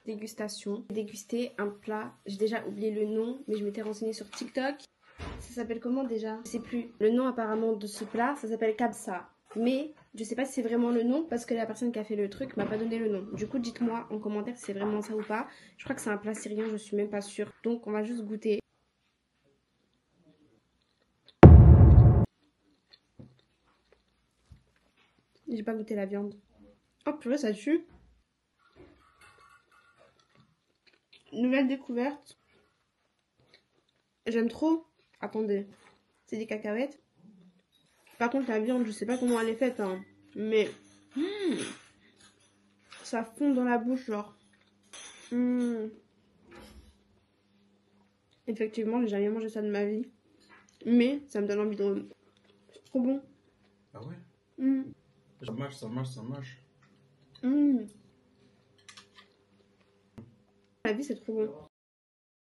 Dégustation. Déguster un plat, j'ai déjà oublié le nom, mais je m'étais renseignée sur TikTok. Ça s'appelle comment déjà? Je sais plus. Le nom apparemment de ce plat, ça s'appelle kabsa. Mais je sais pas si c'est vraiment le nom parce que la personne qui a fait le truc m'a pas donné le nom. Du coup, dites-moi en commentaire si c'est vraiment ça ou pas. Je crois que c'est un plat syrien, je suis même pas sûre. Donc on va juste goûter. J'ai pas goûté la viande. Oh purée, ça tue. Nouvelle découverte. J'aime trop. Attendez. C'est des cacahuètes. Par contre, la viande, je sais pas comment elle est faite, hein. Mais ça fond dans la bouche, genre. Effectivement, j'ai jamais mangé ça de ma vie. Mais ça me donne envie de... C'est trop bon. Ah ouais? Ça marche, ça marche, ça marche. La vie, c'est trop bon.